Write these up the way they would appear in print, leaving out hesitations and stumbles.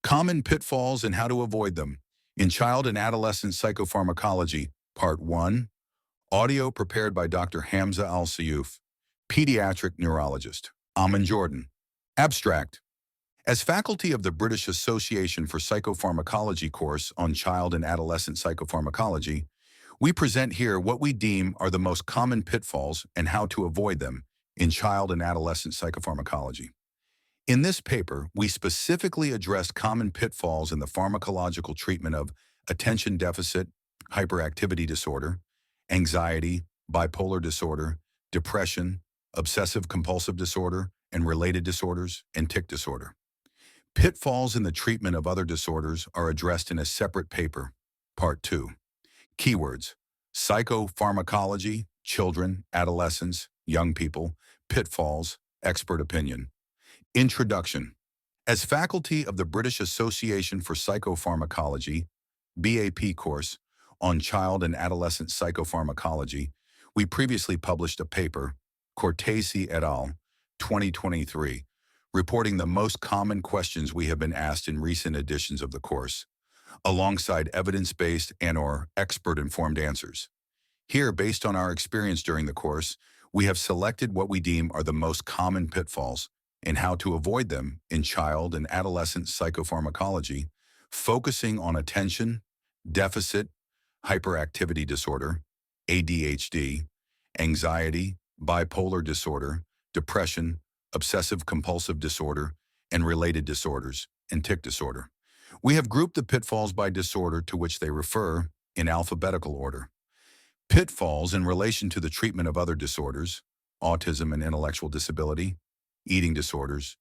Common pitfalls and how to avoid them. In Child and Adolescent Psychopharmacology, Part 1, audio prepared by Dr. Hamza Alsayouf, pediatric neurologist. Amin Jordan. Abstract. As faculty of the British Association for Psychopharmacology course on Child and Adolescent Psychopharmacology, we present here what we deem are the most common pitfalls and how to avoid them in child and adolescent psychopharmacology. In this paper, we specifically addressed common pitfalls in the pharmacological treatment of attention deficit, hyperactivity disorder, anxiety, bipolar disorder, depression, obsessive compulsive disorder, and related disorders, and tic disorder. Pitfalls in the treatment of other disorders are addressed in a separate paper, Part 2. Keywords: psychopharmacology, children, adolescents, young people, pitfalls, expert opinion. Introduction. As faculty of the British Association for Psychopharmacology, BAP course, on child and adolescent psychopharmacology, we previously published a paper, Cortese et al., 2023, reporting the most common questions we have been asked in recent editions of the course, alongside evidence-based and/or expert-informed answers. Here, based on our experience during the course, we have selected what we deem are the most common pitfalls and how to avoid them in child and adolescent psychopharmacology, focusing on attention, deficit, hyperactivity disorder, ADHD, anxiety, bipolar disorder, depression, obsessive compulsive disorder, and related disorders, and tic disorder. We have grouped the pitfalls by disorder to which they refer in alphabetical order. Pitfalls in relation to the treatment of other disorders, autism and intellectual disability, eating disorders,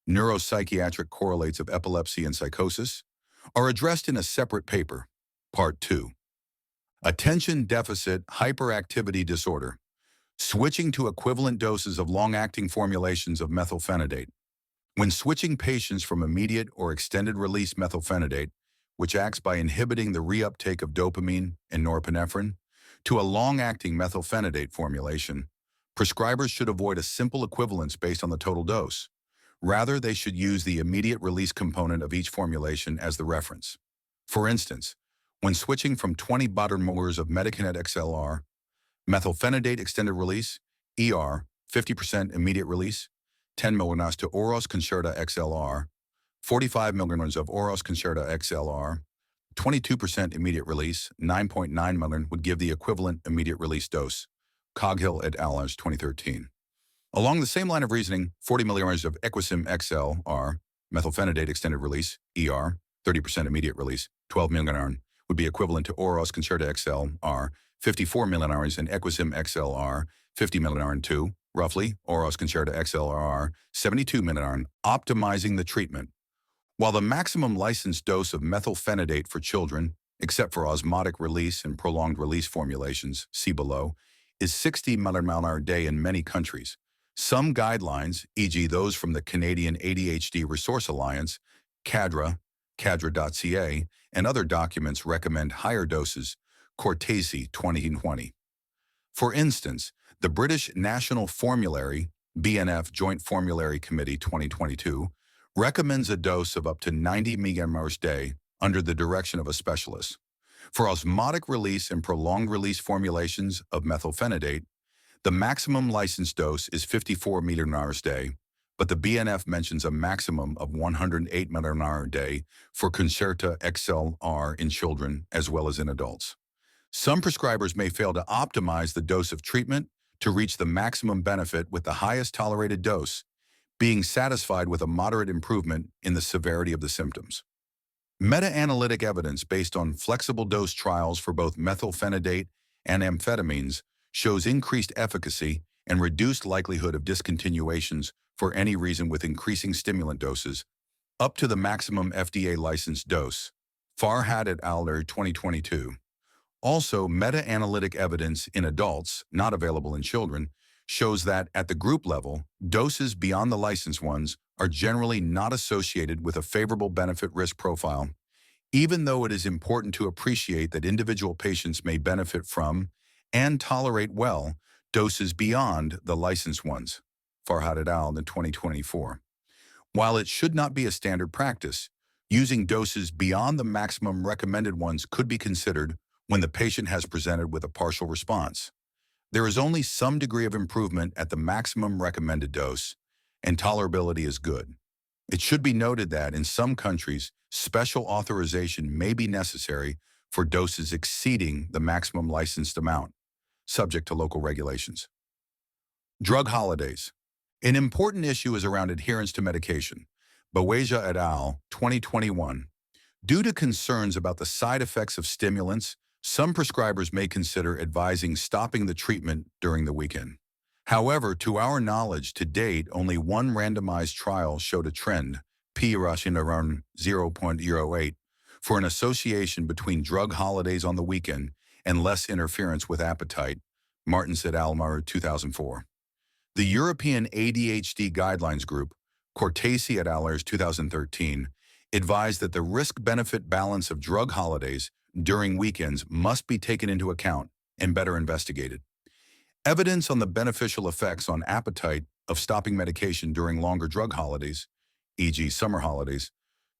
neuropsychiatric correlates of epilepsy and psychosis, are addressed in a separate paper, Part 2. Attention deficit hyperactivity disorder. Switching to equivalent doses of long-acting formulations of methylphenidate. When switching patients from immediate or extended-release methylphenidate, which acts by inhibiting the reuptake of dopamine and norepinephrine, to a long-acting methylphenidate formulation, prescribers should avoid a simple equivalence based on the total dose. Rather, they should use the immediate release component of each formulation as the reference. For instance, when switching from 20 buttermolars of Medicanet XLR, methylphenidate extended release, ER, 50% immediate release, 10 mg to Oros Concerta XLR, 45 mg of Oros Concerta XLR, 22% immediate release, 9.9 mg would give the equivalent immediate release dose. Coghill et al. 2013. Along the same line of reasoning, 40 mg of Equisim XLR, methylphenidate extended release, ER, 30% immediate release, 12 mg would be equivalent to Oros Concerta XLR, 54 mg and Equisim XLR, 50 mg 2, roughly, Oros Concerta XLR, 72 mg, optimizing the treatment. While the maximum licensed dose of methylphenidate for children, except for osmotic release and prolonged release formulations, see below, is 60 mmol a day in many countries. Some guidelines, e.g. those from the Canadian ADHD Resource Alliance, CADRA, cadra.ca, and other documents recommend higher doses, Cortese 2020. For instance, the British National Formulary, BNF Joint Formulary Committee 2022, recommends a dose of up to 90 mg a day under the direction of a specialist. For osmotic release and prolonged release formulations of methylphenidate, the maximum licensed dose is 54 mg a day, but the BNF mentions a maximum of 108 mg a day for Concerta XLR in children as well as in adults. Some prescribers may fail to optimize the dose of treatment to reach the maximum benefit with the highest tolerated dose, being satisfied with a moderate improvement in the severity of the symptoms. Meta-analytic evidence based on flexible dose trials for both methylphenidate and amphetamines shows increased efficacy and reduced likelihood of discontinuations for any reason with increasing stimulant doses, up to the maximum FDA-licensed dose. Farhad et al. 2022. Also, meta-analytic evidence in adults, not available in children, shows that at the group level, doses beyond the licensed ones are generally not associated with a favorable benefit-risk profile, even though it is important to appreciate that individual patients may benefit from and tolerate well doses beyond the licensed ones. Farhad et al. in 2024. While it should not be a standard practice, Using doses beyond the maximum recommended ones could be considered when the patient has presented with a partial response. There is only some degree of improvement at the maximum recommended dose, and tolerability is good. It should be noted that in some countries, special authorization may be necessary for doses exceeding the maximum licensed amount, subject to local regulations. Drug holidays. An important issue is around adherence to medication. Boeja et al., 2021. Due to concerns about the side effects of stimulants, some prescribers may consider advising stopping the treatment during the weekend. However, to our knowledge, to date, only one randomized trial showed a trend, p-ration around 0.08, for an association between drug holidays on the weekend and less interference with appetite, Martins et al., 2004. The European ADHD Guidelines Group, Cortesi et al., 2013, advised that the risk-benefit balance of drug holidays during weekends must be taken into account and better investigated. Evidence on the beneficial effects on appetite of stopping medication during longer drug holidays, e.g. summer holidays,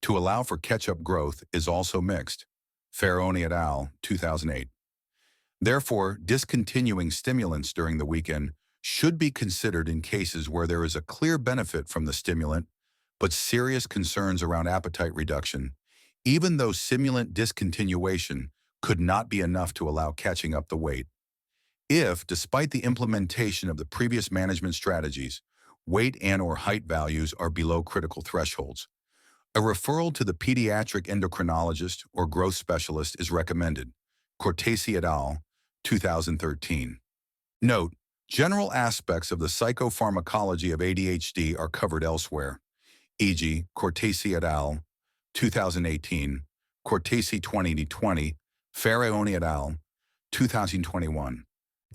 to allow for catch-up growth is also mixed. Ferroni et al., 2008. Therefore, discontinuing stimulants during the weekend should be considered in cases where there is a clear benefit from the stimulant, but serious concerns around appetite reduction, even though stimulant discontinuation could not be enough to allow catching up the weight. If, despite the implementation of the previous management strategies, weight and/or height values are below critical thresholds, a referral to the pediatric endocrinologist or growth specialist is recommended. Cortesi et al., 2013. Note, general aspects of the psychopharmacology of ADHD are covered elsewhere, e.g. Cortesi et al., 2018, Cortesi 2020, Ferroni et al., 2021.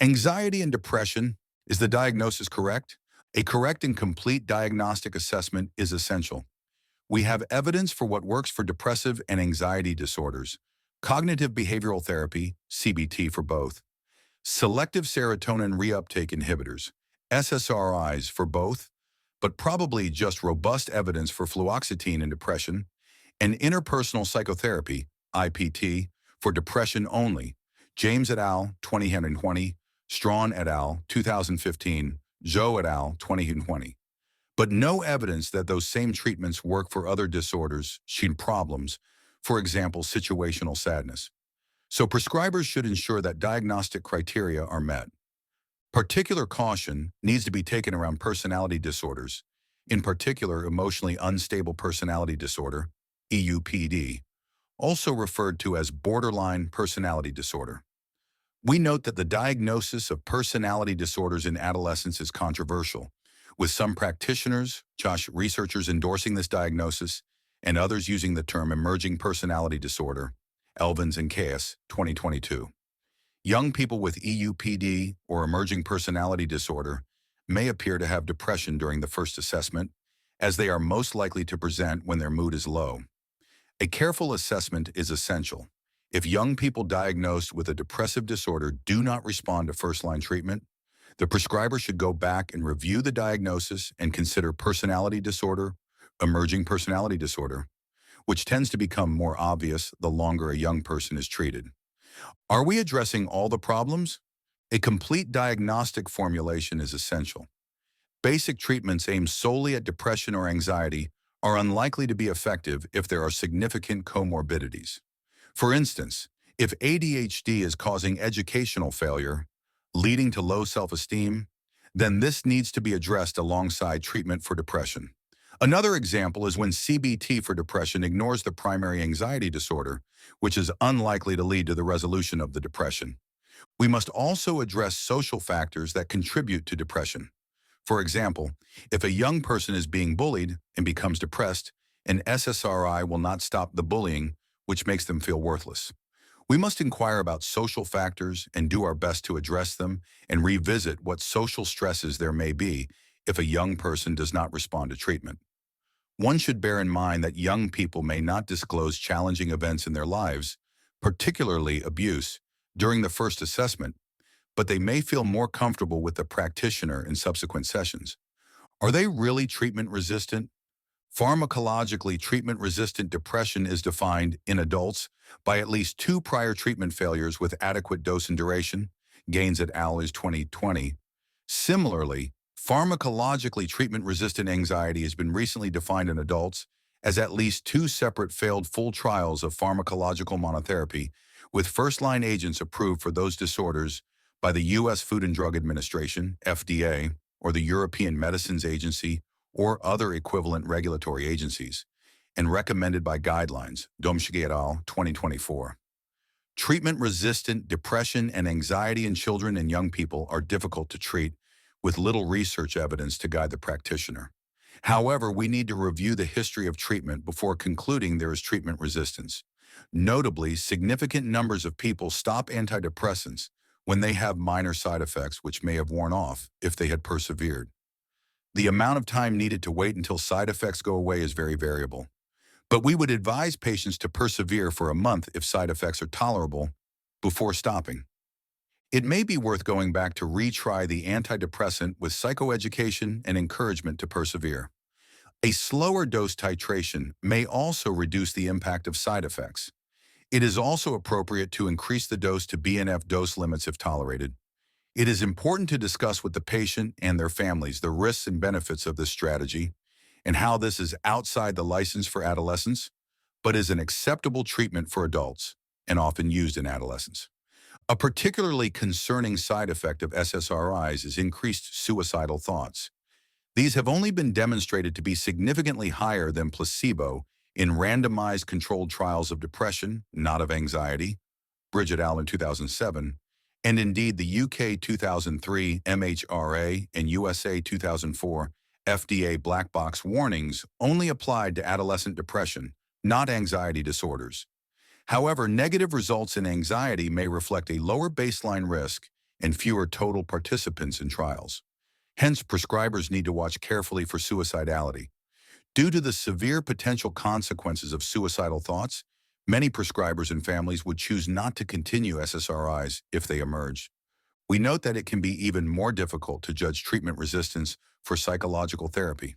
Anxiety and depression, is the diagnosis correct? A correct and complete diagnostic assessment is essential. We have evidence for what works for depressive and anxiety disorders, cognitive behavioral therapy, CBT for both, selective serotonin reuptake inhibitors, SSRIs for both, but probably just robust evidence for fluoxetine in depression, and interpersonal psychotherapy, IPT, for depression only, James et al., 2020, Strawn et al., 2015, Zhou et al., 2020. But no evidence that those same treatments work for other disorders, problems, for example, situational sadness. So prescribers should ensure that diagnostic criteria are met. Particular caution needs to be taken around personality disorders, in particular emotionally unstable personality disorder, EUPD, also referred to as borderline personality disorder. We note that the diagnosis of personality disorders in adolescence is controversial, with some practitioners, researchers endorsing this diagnosis, and others using the term emerging personality disorder, Elvins and Caius, 2022. Young people with EUPD or emerging personality disorder may appear to have depression during the first assessment, as they are most likely to present when their mood is low. A careful assessment is essential. If young people diagnosed with a depressive disorder do not respond to first-line treatment, the prescriber should go back and review the diagnosis and consider personality disorder, emerging personality disorder, which tends to become more obvious the longer a young person is treated. Are we addressing all the problems? A complete diagnostic formulation is essential. Basic treatments aimed solely at depression or anxiety are unlikely to be effective if there are significant comorbidities. For instance, if ADHD is causing educational failure, leading to low self-esteem, then this needs to be addressed alongside treatment for depression. Another example is when CBT for depression ignores the primary anxiety disorder, which is unlikely to lead to the resolution of the depression. We must also address social factors that contribute to depression. For example, if a young person is being bullied and becomes depressed, an SSRI will not stop the bullying, which makes them feel worthless. We must inquire about social factors and do our best to address them and revisit what social stresses there may be if a young person does not respond to treatment. One should bear in mind that young people may not disclose challenging events in their lives, particularly abuse, during the first assessment, but they may feel more comfortable with the practitioner in subsequent sessions. Are they really treatment resistant? Pharmacologically, treatment-resistant depression is defined in adults by at least 2 prior treatment failures with adequate dose and duration, Gaines et al. Is 2020. Similarly, pharmacologically treatment-resistant anxiety has been recently defined in adults as at least 2 separate failed full trials of pharmacological monotherapy with first-line agents approved for those disorders by the U.S. Food and Drug Administration, FDA, or the European Medicines Agency, or other equivalent regulatory agencies, and recommended by guidelines, Domschke et al., 2024. Treatment-resistant depression and anxiety in children and young people are difficult to treat, with little research evidence to guide the practitioner. However, we need to review the history of treatment before concluding there is treatment resistance. Notably, significant numbers of people stop antidepressants when they have minor side effects which may have worn off if they had persevered. The amount of time needed to wait until side effects go away is very variable, but we would advise patients to persevere for a month if side effects are tolerable before stopping. It may be worth going back to retry the antidepressant with psychoeducation and encouragement to persevere. A slower dose titration may also reduce the impact of side effects. It is also appropriate to increase the dose to BNF dose limits if tolerated. It is important to discuss with the patient and their families the risks and benefits of this strategy and how this is outside the license for adolescents, but is an acceptable treatment for adults and often used in adolescents. A particularly concerning side effect of SSRIs is increased suicidal thoughts. These have only been demonstrated to be significantly higher than placebo in randomized controlled trials of depression, not of anxiety, Bridget et al. In 2007, and indeed the UK 2003 MHRA and USA 2004 FDA black box warnings only applied to adolescent depression, not anxiety disorders. However, negative results in anxiety may reflect a lower baseline risk and fewer total participants in trials. Hence, prescribers need to watch carefully for suicidality. Due to the severe potential consequences of suicidal thoughts, many prescribers and families would choose not to continue SSRIs if they emerge. We note that it can be even more difficult to judge treatment resistance for psychological therapy.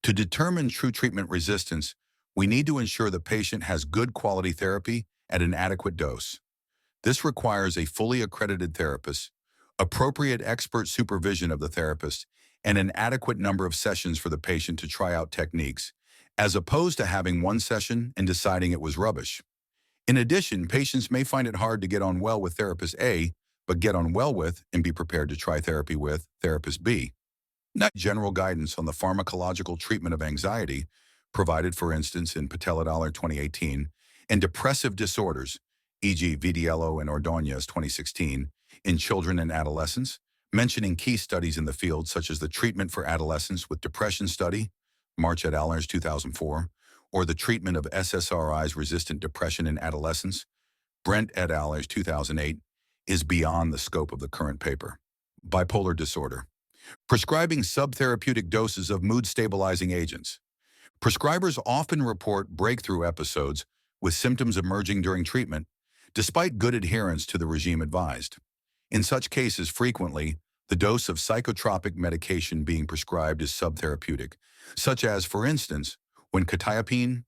To determine true treatment resistance, we need to ensure the patient has good quality therapy at an adequate dose. This requires a fully accredited therapist, appropriate expert supervision of the therapist, and an adequate number of sessions for the patient to try out techniques, as opposed to having one session and deciding it was rubbish. In addition, patients may find it hard to get on well with therapist A, but get on well with and be prepared to try therapy with therapist B. Not general guidance on the pharmacological treatment of anxiety, provided for instance in Patel et al. 2018, and depressive disorders, e.g. Vidiello and Ordonez 2016, in children and adolescents, mentioning key studies in the field such as the Treatment for Adolescents with Depression Study, March et al. 2004, or the Treatment of SSRIs Resistant Depression in Adolescents, Brent et al. 2008, is beyond the scope of the current paper. Bipolar disorder. Prescribing subtherapeutic doses of mood-stabilizing agents. Prescribers often report breakthrough episodes with symptoms emerging during treatment, despite good adherence to the regime advised. In such cases, frequently, the dose of psychotropic medication being prescribed is subtherapeutic, such as, for instance, when quetiapine,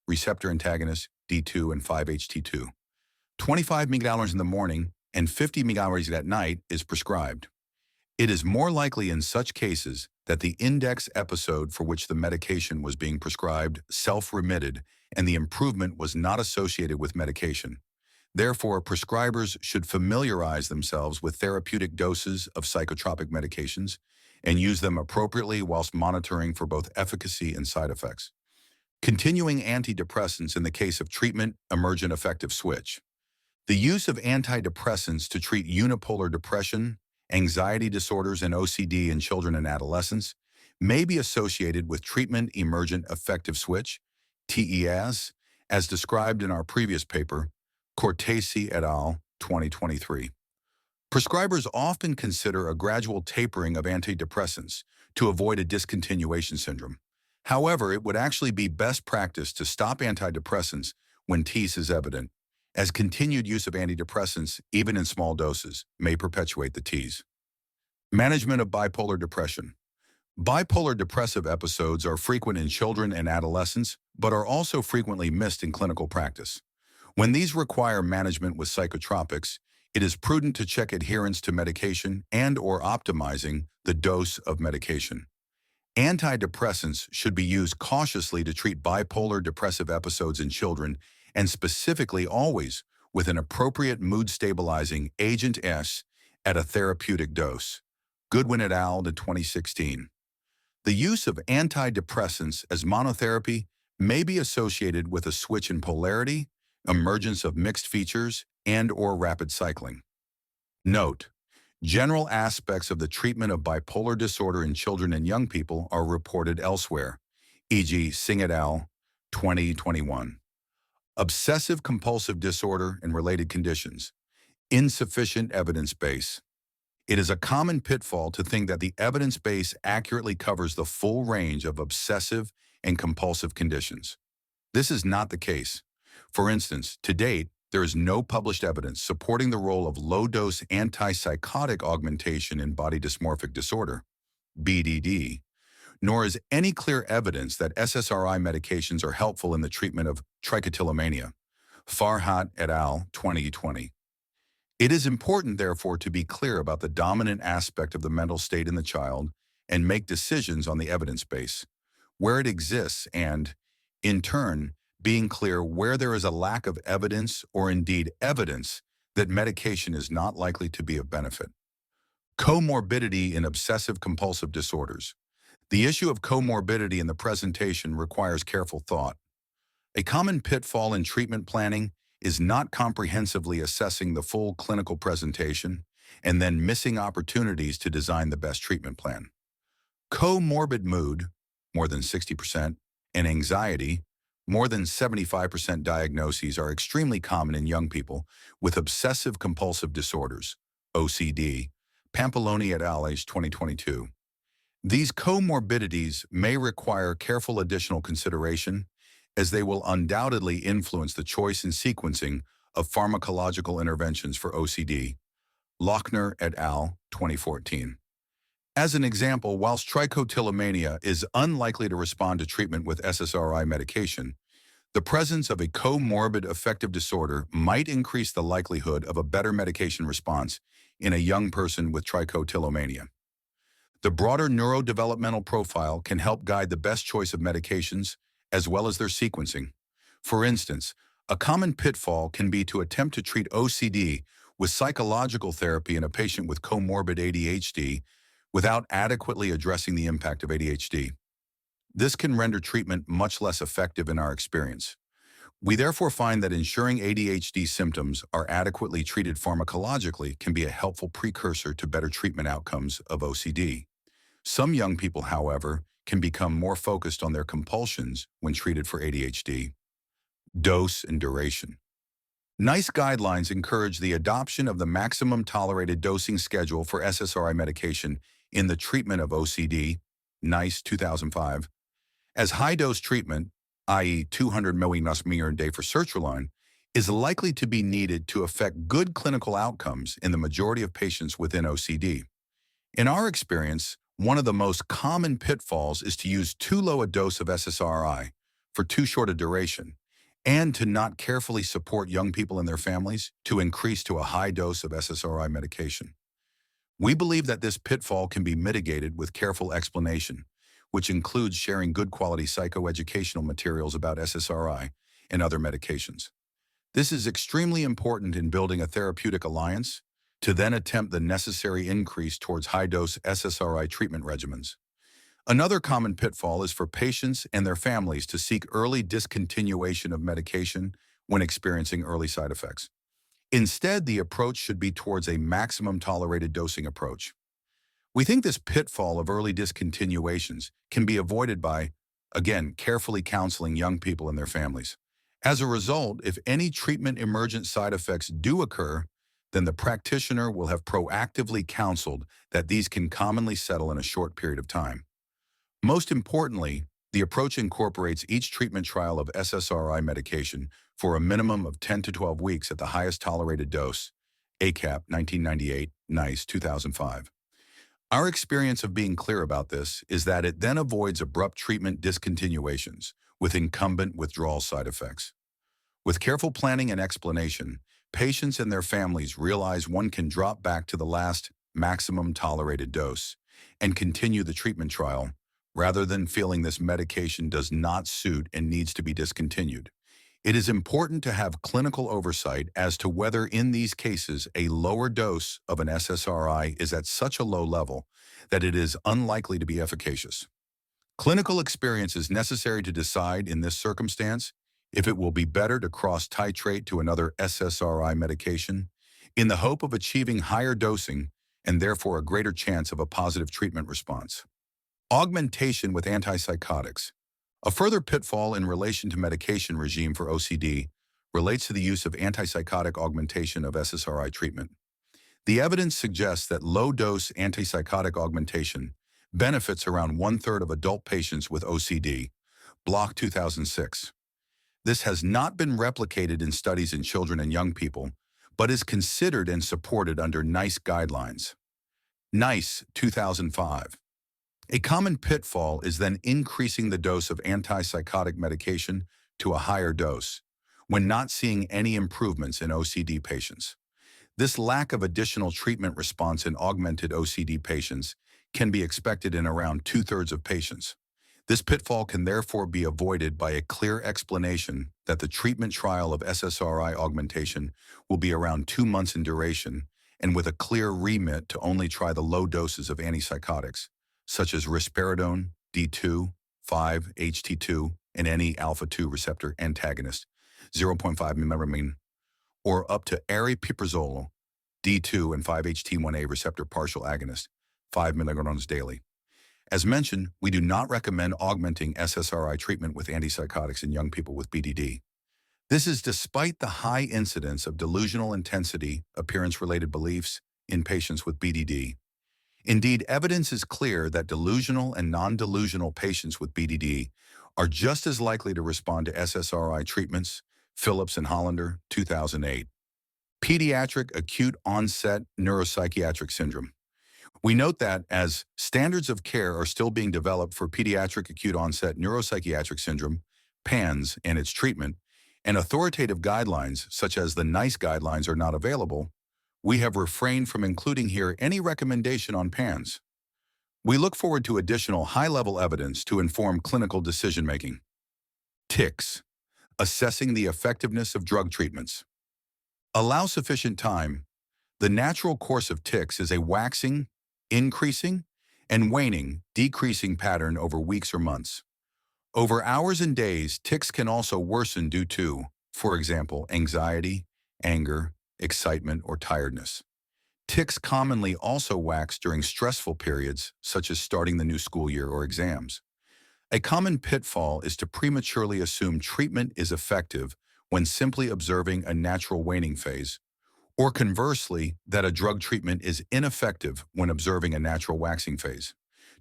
receptor antagonist D2 and 5-HT2, 25 mg in the morning and 50 mg at night is prescribed. It is more likely in such cases that the index episode for which the medication was being prescribed self-remitted and the improvement was not associated with medication. Therefore, prescribers should familiarize themselves with therapeutic doses of psychotropic medications and use them appropriately whilst monitoring for both efficacy and side effects. Continuing antidepressants in the case of treatment-emergent affective switch. The use of antidepressants to treat unipolar depression, anxiety disorders, and OCD in children and adolescents may be associated with treatment-emergent affective switch, TEAS, as described in our previous paper, Cortese et al., 2023. Prescribers often consider a gradual tapering of antidepressants to avoid a discontinuation syndrome. However, it would actually be best practice to stop antidepressants when TEAS is evident, as continued use of antidepressants, even in small doses, may perpetuate the TEAS. Management of bipolar depression. Bipolar depressive episodes are frequent in children and adolescents, but are also frequently missed in clinical practice. When these require management with psychotropics, it is prudent to check adherence to medication and/or optimizing the dose of medication. Antidepressants should be used cautiously to treat bipolar depressive episodes in children, and specifically always with an appropriate mood-stabilizing agent S at a therapeutic dose. Goodwin et al. 2016. The use of antidepressants as monotherapy may be associated with a switch in polarity, emergence of mixed features, and/or rapid cycling. Note: general aspects of the treatment of bipolar disorder in children and young people are reported elsewhere, e.g. Singh et al. 2021. Obsessive-compulsive disorder and related conditions. Insufficient evidence base. It is a common pitfall to think that the evidence base accurately covers the full range of obsessive and compulsive conditions. This is not the case. For instance, to date, there is no published evidence supporting the role of low-dose antipsychotic augmentation in body dysmorphic disorder, BDD, nor is any clear evidence that SSRI medications are helpful in the treatment of trichotillomania. Farhat et al. 2020. It is important, therefore, to be clear about the dominant aspect of the mental state in the child and make decisions on the evidence base, where it exists, and, in turn, being clear where there is a lack of evidence or indeed evidence that medication is not likely to be of benefit. Comorbidity in obsessive-compulsive disorders. The issue of comorbidity in the presentation requires careful thought. A common pitfall in treatment planning is not comprehensively assessing the full clinical presentation and then missing opportunities to design the best treatment plan. Comorbid mood, more than 60%, and anxiety, more than 75% diagnoses are extremely common in young people with obsessive-compulsive disorders, OCD, Pampaloni et al. 2022. These comorbidities may require careful additional consideration, as they will undoubtedly influence the choice and sequencing of pharmacological interventions for OCD. Lochner et al. 2014. As an example, whilst trichotillomania is unlikely to respond to treatment with SSRI medication, the presence of a comorbid affective disorder might increase the likelihood of a better medication response in a young person with trichotillomania. The broader neurodevelopmental profile can help guide the best choice of medications as well as their sequencing. For instance, a common pitfall can be to attempt to treat OCD with psychological therapy in a patient with comorbid ADHD without adequately addressing the impact of ADHD. This can render treatment much less effective in our experience. We therefore find that ensuring ADHD symptoms are adequately treated pharmacologically can be a helpful precursor to better treatment outcomes of OCD. Some young people, however, can become more focused on their compulsions when treated for ADHD. Dose and duration. NICE guidelines encourage the adoption of the maximum tolerated dosing schedule for SSRI medication in the treatment of OCD, NICE 2005, as high-dose treatment, i.e. 200 mg a day for sertraline, is likely to be needed to affect good clinical outcomes in the majority of patients within OCD. In our experience, one of the most common pitfalls is to use too low a dose of SSRI for too short a duration, and to not carefully support young people and their families to increase to a high dose of SSRI medication. We believe that this pitfall can be mitigated with careful explanation, which includes sharing good quality psychoeducational materials about SSRI and other medications. This is extremely important in building a therapeutic alliance to then attempt the necessary increase towards high-dose SSRI treatment regimens. Another common pitfall is for patients and their families to seek early discontinuation of medication when experiencing early side effects. Instead, the approach should be towards a maximum tolerated dosing approach. We think this pitfall of early discontinuations can be avoided by, again, carefully counseling young people and their families. As a result, if any treatment-emergent side effects do occur, then the practitioner will have proactively counseled that these can commonly settle in a short period of time. Most importantly, the approach incorporates each treatment trial of SSRI medication for a minimum of 10 to 12 weeks at the highest tolerated dose, ACAP 1998, NICE 2005. Our experience of being clear about this is that it then avoids abrupt treatment discontinuations with incumbent withdrawal side effects. With careful planning and explanation, patients and their families realize one can drop back to the last maximum tolerated dose and continue the treatment trial rather than feeling this medication does not suit and needs to be discontinued. It is important to have clinical oversight as to whether in these cases a lower dose of an SSRI is at such a low level that it is unlikely to be efficacious. Clinical experience is necessary to decide in this circumstance if it will be better to cross-titrate to another SSRI medication in the hope of achieving higher dosing and therefore a greater chance of a positive treatment response. Augmentation with antipsychotics. A further pitfall in relation to medication regime for OCD relates to the use of antipsychotic augmentation of SSRI treatment. The evidence suggests that low-dose antipsychotic augmentation benefits around one-third of adult patients with OCD, Block 2006. This has not been replicated in studies in children and young people, but is considered and supported under NICE guidelines. NICE 2005. A common pitfall is then increasing the dose of antipsychotic medication to a higher dose when not seeing any improvements in OCD patients. This lack of additional treatment response in augmented OCD patients can be expected in around two-thirds of patients. This pitfall can therefore be avoided by a clear explanation that the treatment trial of SSRI augmentation will be around 2 months in duration and with a clear remit to only try the low doses of antipsychotics, such as risperidone, D2, 5-HT2, and any alpha-2 receptor antagonist, 0.5 mmHg, or up to aripiprazole, D2 and 5-HT1A receptor partial agonist, 5 mg daily. As mentioned, we do not recommend augmenting SSRI treatment with antipsychotics in young people with BDD. This is despite the high incidence of delusional intensity, appearance-related beliefs in patients with BDD. Indeed, evidence is clear that delusional and non-delusional patients with BDD are just as likely to respond to SSRI treatments, Phillips and Hollander, 2008. Pediatric acute onset neuropsychiatric syndrome. We note that as standards of care are still being developed for pediatric acute onset neuropsychiatric syndrome, PANS, and its treatment, and authoritative guidelines such as the NICE guidelines are not available, we have refrained from including here any recommendation on PANS. We look forward to additional high-level evidence to inform clinical decision-making. Tics. Assessing the effectiveness of drug treatments. Allow sufficient time. The natural course of tics is a waxing, increasing, and waning, decreasing pattern over weeks or months. Over hours and days, tics can also worsen due to, for example, anxiety, anger, excitement, or tiredness. Tics commonly also wax during stressful periods, such as starting the new school year or exams. A common pitfall is to prematurely assume treatment is effective when simply observing a natural waning phase, or conversely, that a drug treatment is ineffective when observing a natural waxing phase.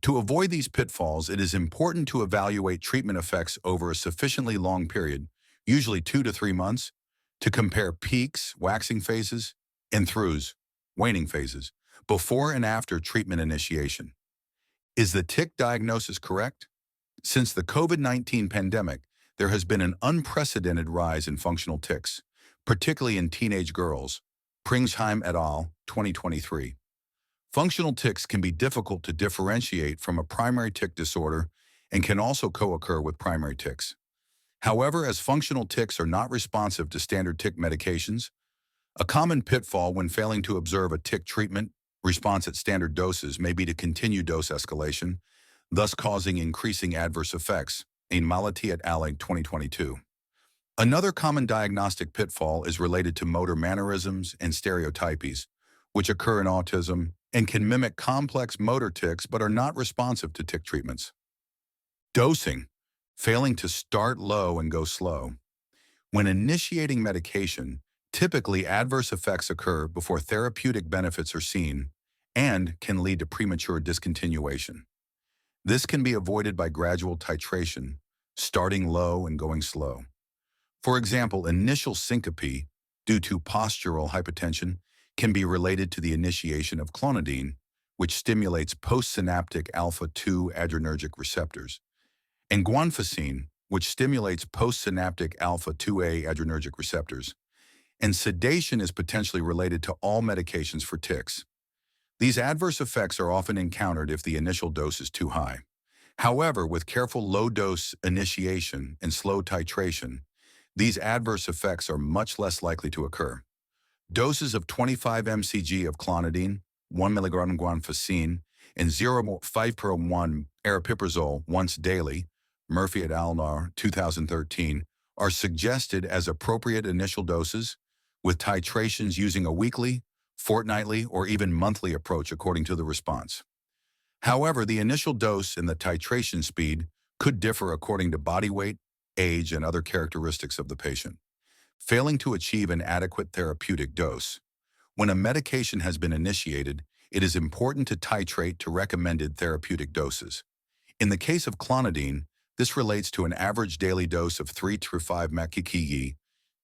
To avoid these pitfalls, it is important to evaluate treatment effects over a sufficiently long period, usually 2 to 3 months, to compare peaks, waxing phases, and throughs, waning phases, before and after treatment initiation. Is the tic diagnosis correct? Since the COVID-19 pandemic, there has been an unprecedented rise in functional tics, particularly in teenage girls. Pringsheim et al., 2023. Functional tics can be difficult to differentiate from a primary tic disorder and can also co-occur with primary tics. However, as functional tics are not responsive to standard tic medications, a common pitfall when failing to observe a tic treatment response at standard doses may be to continue dose escalation, thus causing increasing adverse effects, in Malati et al., 2022. Another common diagnostic pitfall is related to motor mannerisms and stereotypies, which occur in autism and can mimic complex motor tics but are not responsive to tic treatments. Dosing. Failing to start low and go slow. When initiating medication, typically adverse effects occur before therapeutic benefits are seen and can lead to premature discontinuation. This can be avoided by gradual titration, starting low and going slow. For example, initial syncope due to postural hypotension can be related to the initiation of clonidine, which stimulates postsynaptic alpha-2 adrenergic receptors, and guanfacine, which stimulates postsynaptic alpha-2A adrenergic receptors. And sedation is potentially related to all medications for tics. These adverse effects are often encountered if the initial dose is too high. However, with careful low-dose initiation and slow titration, these adverse effects are much less likely to occur. Doses of 25 mcg of clonidine, 1 mg guanfacine, and 0.5/1 aripiprazole once daily, Murphy et al. 2013, are suggested as appropriate initial doses, with titrations using a weekly, fortnightly, or even monthly approach according to the response. However, the initial dose and the titration speed could differ according to body weight, age, and other characteristics of the patient. Failing to achieve an adequate therapeutic dose. When a medication has been initiated, it is important to titrate to recommended therapeutic doses. In the case of clonidine, this relates to an average daily dose of 3 to 5 mcg.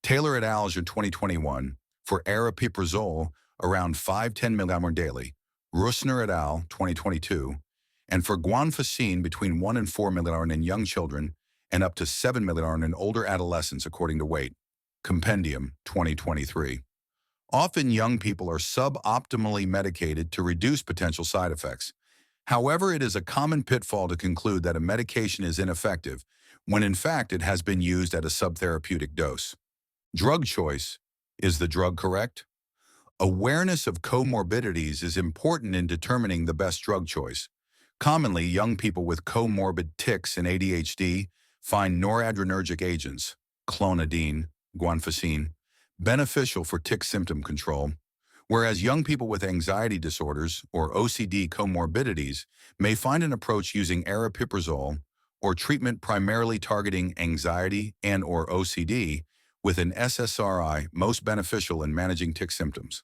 Taylor et al. In 2021, for aripiprazole, around 5-10 mg daily, Russner et al. 2022, and for guanfacine between 1 and 4 mg in young children and up to 7 mg in older adolescents according to weight. Compendium 2023. Often young people are suboptimally medicated to reduce potential side effects. However, it is a common pitfall to conclude that a medication is ineffective when in fact it has been used at a subtherapeutic dose. Drug choice. Is the drug correct? Awareness of comorbidities is important in determining the best drug choice. Commonly, young people with comorbid tics and ADHD find noradrenergic agents, clonidine, guanfacine, beneficial for tic symptom control, whereas young people with anxiety disorders or OCD comorbidities may find an approach using aripiprazole or treatment primarily targeting anxiety and/or OCD with an SSRI most beneficial in managing tic symptoms.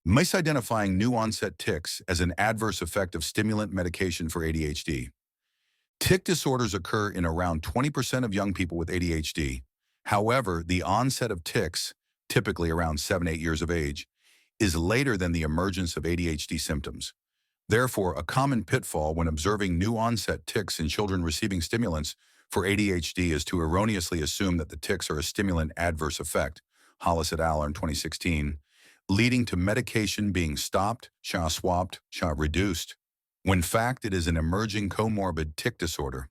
Misidentifying new-onset tics as an adverse effect of stimulant medication for ADHD. Tic disorders occur in around 20% of young people with ADHD. However, the onset of tics, typically around 7-8 years of age, is later than the emergence of ADHD symptoms. Therefore, a common pitfall when observing new-onset tics in children receiving stimulants for ADHD is to erroneously assume that the tics are a stimulant adverse effect, Hollis et al. In 2016, leading to medication being stopped, swapped, reduced, when in fact it is an emerging comorbid tic disorder.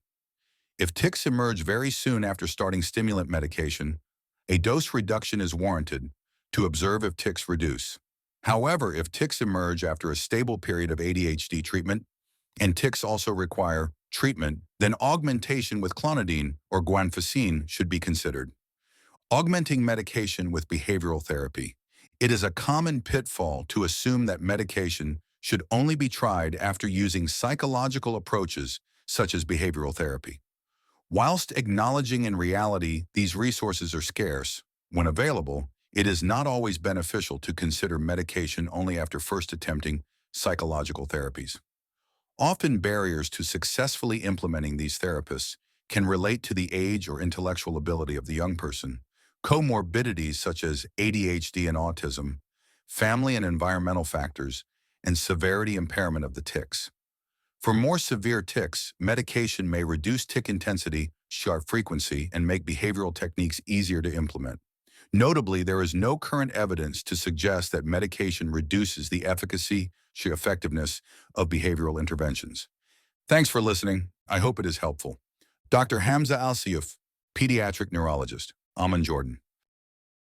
If tics emerge very soon after starting stimulant medication, a dose reduction is warranted to observe if tics reduce. However, if tics emerge after a stable period of ADHD treatment, and tics also require treatment, then augmentation with clonidine or guanfacine should be considered. Augmenting medication with behavioral therapy. It is a common pitfall to assume that medication should only be tried after using psychological approaches such as behavioral therapy. Whilst acknowledging in reality these resources are scarce, when available, it is not always beneficial to consider medication only after first attempting psychological therapies. Often barriers to successfully implementing these therapies can relate to the age or intellectual ability of the young person, comorbidities such as ADHD and autism, family and environmental factors, and severity impairment of the tics. For more severe tics, medication may reduce tic intensity, frequency, and make behavioral techniques easier to implement. Notably, there is no current evidence to suggest that medication reduces the efficacy, effectiveness of behavioral interventions. Thanks for listening. I hope it is helpful. Dr. Hamza Alsayouf, pediatric neurologist, Amman, Jordan.